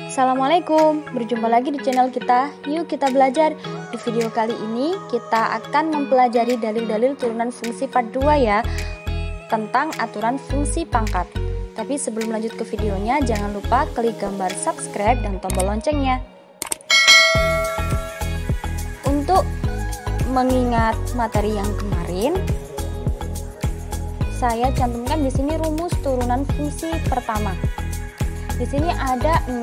Assalamualaikum, berjumpa lagi di channel kita. Yuk kita belajar. Di video kali ini kita akan mempelajari dalil-dalil turunan fungsi part 2 ya, tentang aturan fungsi pangkat. Tapi sebelum lanjut ke videonya, jangan lupa klik gambar subscribe dan tombol loncengnya. Untuk mengingat materi yang kemarin, saya cantumkan di sini rumus turunan fungsi pertama. Di sini ada 6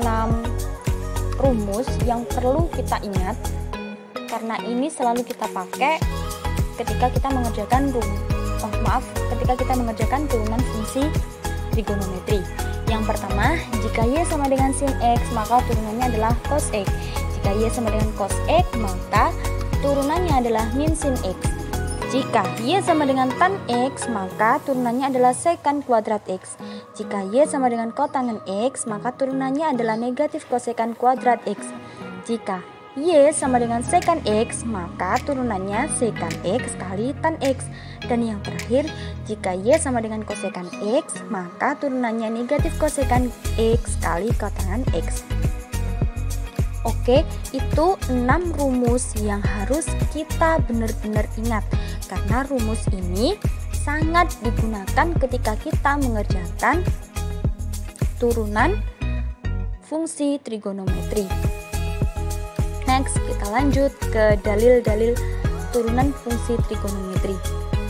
rumus yang perlu kita ingat karena ini selalu kita pakai ketika kita mengerjakan ketika kita mengerjakan turunan fungsi trigonometri. Yang pertama, jika y sama dengan sin x, maka turunannya adalah cos x. Jika y sama dengan cos x, maka turunannya adalah min sin x. Jika y sama dengan tan x, maka turunannya adalah secant kuadrat x. Jika y sama dengan kotangen x, maka turunannya adalah negatif kosekant kuadrat x. Jika y sama dengan secant x, maka turunannya secant x kali tan x. Dan yang terakhir, jika y sama dengan kosekant x, maka turunannya negatif kosekant x kali kotangen x. Oke, itu 6 rumus yang harus kita benar-benar ingat. Karena rumus ini sangat digunakan ketika kita mengerjakan turunan fungsi trigonometri. Next, kita lanjut ke dalil-dalil turunan fungsi trigonometri.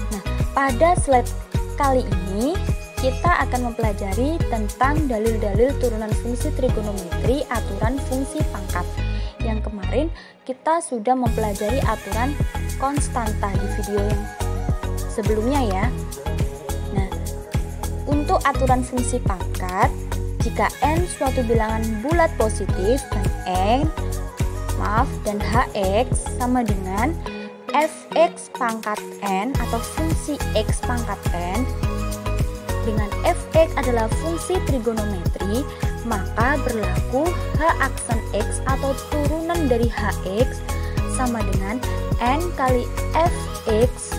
Nah, pada slide kali ini kita akan mempelajari tentang dalil-dalil turunan fungsi trigonometri aturan fungsi pangkat. Yang kemarin kita sudah mempelajari aturan konstanta di video yang sebelumnya ya. Nah, untuk aturan fungsi pangkat, jika n suatu bilangan bulat positif dan hx sama dengan fx pangkat n atau fungsi x pangkat n, dengan fx adalah fungsi trigonometri, maka berlaku h aksen x atau turunan dari hx sama dengan n kali fx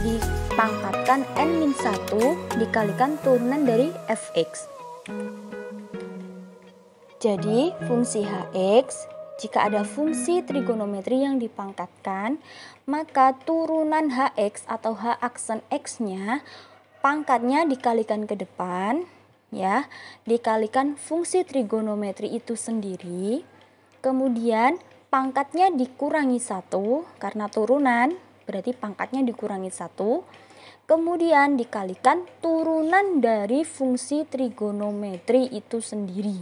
dipangkatkan n-1 dikalikan turunan dari fx. Jadi fungsi hx, jika ada fungsi trigonometri yang dipangkatkan, maka turunan hx atau h aksen x-nya pangkatnya dikalikan ke depan ya, dikalikan fungsi trigonometri itu sendiri, kemudian pangkatnya dikurangi 1 karena turunan, berarti pangkatnya dikurangi 1, kemudian dikalikan turunan dari fungsi trigonometri itu sendiri.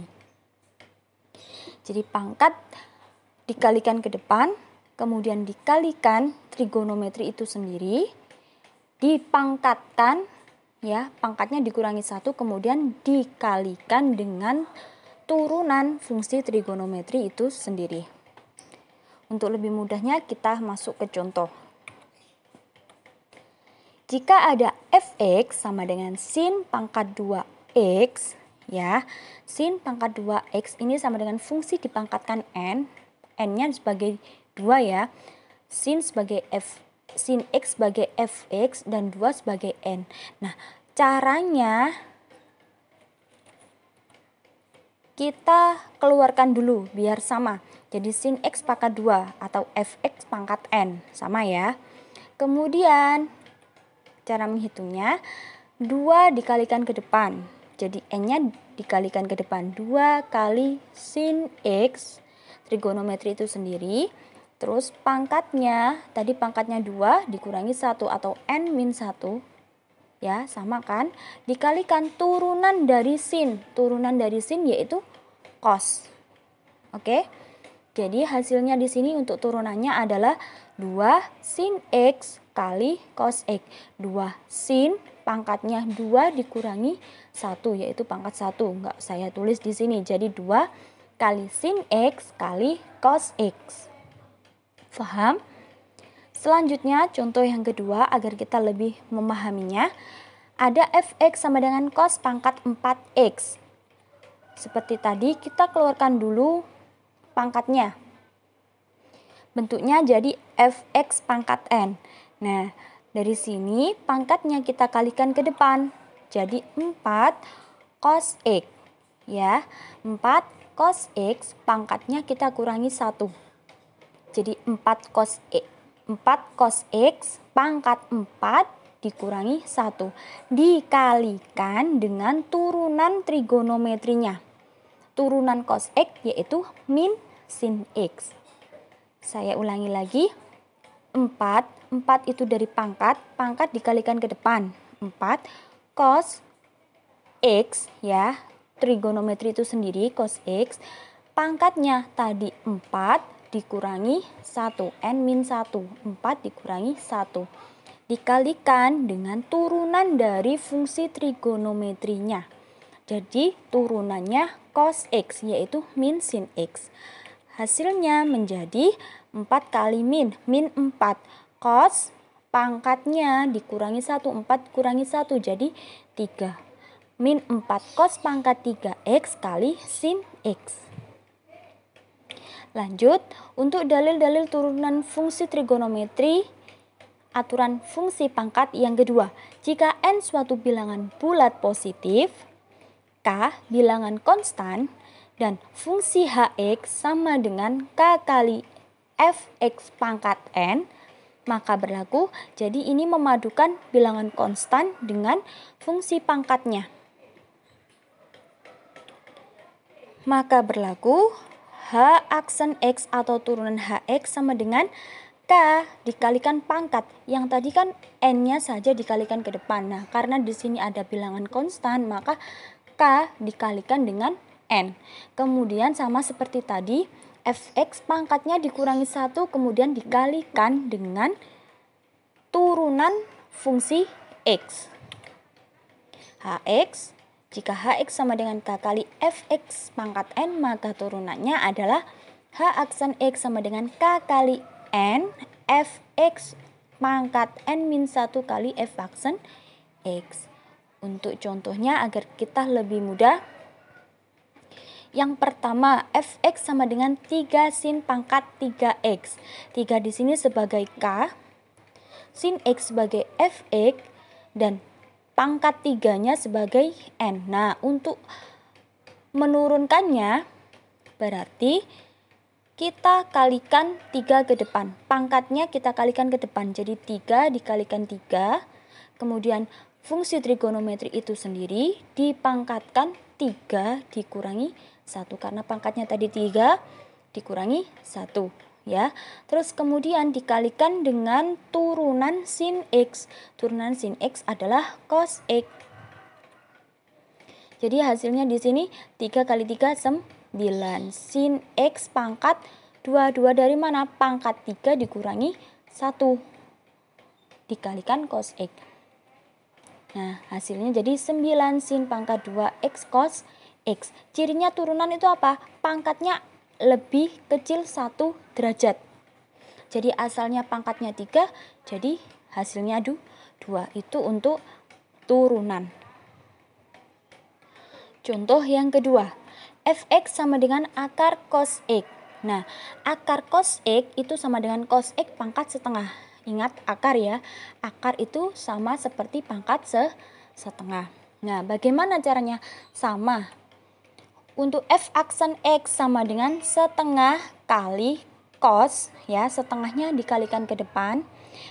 Jadi pangkat dikalikan ke depan, kemudian dikalikan trigonometri itu sendiri, dipangkatkan ya, pangkatnya dikurangi 1, kemudian dikalikan dengan turunan fungsi trigonometri itu sendiri. Untuk lebih mudahnya kita masuk ke contoh. Jika ada fx sama dengan sin pangkat 2x ya, sin pangkat 2x ini sama dengan fungsi dipangkatkan n-nya sebagai 2 ya, sin x sebagai fx dan 2 sebagai n. Nah, caranya kita keluarkan dulu biar sama. Jadi sin x pangkat 2 atau fx pangkat n sama ya. Kemudian cara menghitungnya 2 dikalikan ke depan. Jadi n-nya dikalikan ke depan 2 kali sin x trigonometri itu sendiri. Terus pangkatnya, tadi pangkatnya 2 dikurangi 1 atau n-1 ya, sama kan, dikalikan turunan dari sin. Turunan dari sin yaitu cos. Oke. Jadi hasilnya di sini untuk turunannya adalah 2 sin x kali cos x. 2 sin pangkatnya 2 dikurangi 1 yaitu pangkat 1. Enggak saya tulis di sini. Jadi 2 kali sin x kali cos x. Paham? Selanjutnya contoh yang kedua agar kita lebih memahaminya. Ada fx sama dengan cos pangkat 4x. Seperti tadi kita keluarkan dulu pangkatnya. Bentuknya jadi fx pangkat n. Nah, dari sini pangkatnya kita kalikan ke depan. Jadi 4 cos x. Ya, 4 cos X pangkatnya kita kurangi 1. Jadi 4 cos X pangkat 4 dikurangi 1. Dikalikan dengan turunan trigonometrinya. Turunan cos X yaitu min sin X. Saya ulangi lagi. 4 itu dari pangkat dikalikan ke depan. 4 cos X ya, trigonometri itu sendiri cos X. Pangkatnya tadi 4 dikurangi 1, n min 1. 4 dikurangi 1. Dikalikan dengan turunan dari fungsi trigonometrinya. Jadi turunannya cos X yaitu min sin X. Hasilnya menjadi 4 kali min 4. Cos pangkatnya dikurangi 1, 4 kurangi 1 jadi 3. Min 4 cos pangkat 3X kali sin X. Lanjut, untuk dalil-dalil turunan fungsi trigonometri, aturan fungsi pangkat yang kedua. Jika n suatu bilangan bulat positif, k bilangan konstan, dan fungsi hx sama dengan k kali fx pangkat n, maka berlaku. Jadi ini memadukan bilangan konstan dengan fungsi pangkatnya. Maka berlaku h aksen x atau turunan hx sama dengan k dikalikan pangkat. Yang tadi kan n-nya saja dikalikan ke depan. Nah, karena di sini ada bilangan konstan, maka k dikalikan dengan n. Kemudian sama seperti tadi, fx pangkatnya dikurangi 1, kemudian dikalikan dengan turunan fungsi x. Hx, jika hx sama dengan k kali fx pangkat n, maka turunannya adalah h aksen x sama dengan k kali n fx pangkat n min 1 kali f aksen x. Untuk contohnya agar kita lebih mudah, yang pertama, fx sama dengan 3 sin pangkat 3x. 3 di sini sebagai k, sin x sebagai fx, dan pangkat 3-nya sebagai n. Nah, untuk menurunkannya, berarti kita kalikan 3 ke depan. Pangkatnya kita kalikan ke depan. Jadi 3 dikalikan 3, kemudian fungsi trigonometri itu sendiri dipangkatkan 3 dikurangi 1 karena pangkatnya tadi 3 dikurangi 1 ya. Terus kemudian dikalikan dengan turunan sin x. Turunan sin x adalah cos x. Jadi hasilnya di sini 3 kali 3 9. Sin x pangkat 2 dari mana? Pangkat 3 dikurangi 1 dikalikan cos x. Nah, hasilnya jadi 9 sin pangkat 2x cos x. Cirinya turunan itu apa? Pangkatnya lebih kecil 1 derajat. Jadi asalnya pangkatnya 3, jadi hasilnya 2. Itu untuk turunan. Contoh yang kedua, fx sama dengan akar cos x. Nah, akar cos x itu sama dengan cos x pangkat setengah. Ingat akar ya, akar itu sama seperti pangkat setengah. Nah, bagaimana caranya? Sama. Untuk f aksen x sama dengan setengah kali cos, ya, setengahnya dikalikan ke depan.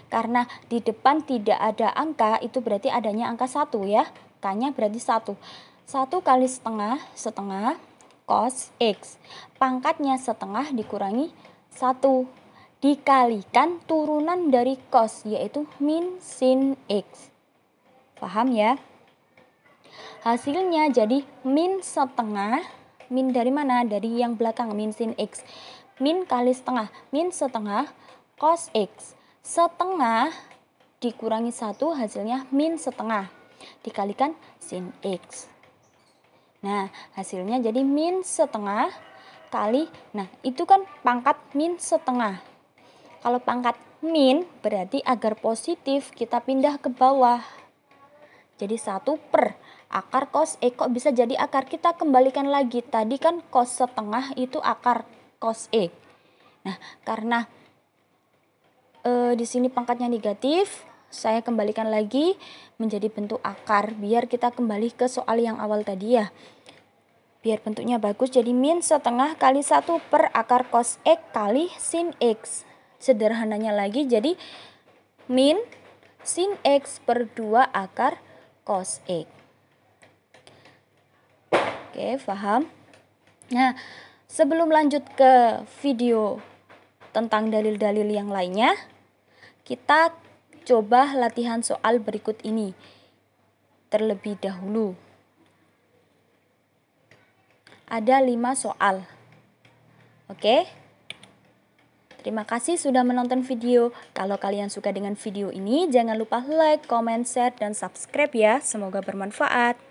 Karena di depan tidak ada angka, itu berarti adanya angka 1 ya. K-nya berarti 1. 1 kali setengah cos x. Pangkatnya setengah dikurangi 1. Dikalikan turunan dari cos, yaitu min sin x. Paham ya? Hasilnya jadi min setengah. Min dari mana? Dari yang belakang, min sin x. Min kali setengah. Min setengah cos x. Setengah dikurangi 1 hasilnya min setengah. Dikalikan sin x. Nah, hasilnya jadi min setengah kali. Nah, itu kan pangkat min setengah. Kalau pangkat min berarti agar positif kita pindah ke bawah. Jadi 1 per akar cos x. Kok bisa jadi akar? Kita kembalikan lagi. Tadi kan cos setengah itu akar cos x. Nah, karena di sini pangkatnya negatif, saya kembalikan lagi menjadi bentuk akar. Biar kita kembali ke soal yang awal tadi ya. Biar bentuknya bagus, jadi min setengah kali 1 per akar cos X kali sin X. Sederhananya lagi, jadi min sin X per 2 akar cos X. Oke, paham? Nah, sebelum lanjut ke video tentang dalil-dalil yang lainnya, kita coba latihan soal berikut ini terlebih dahulu. Ada 5 soal. Oke? Terima kasih sudah menonton video. Kalau kalian suka dengan video ini, jangan lupa like, comment, share, dan subscribe ya. Semoga bermanfaat.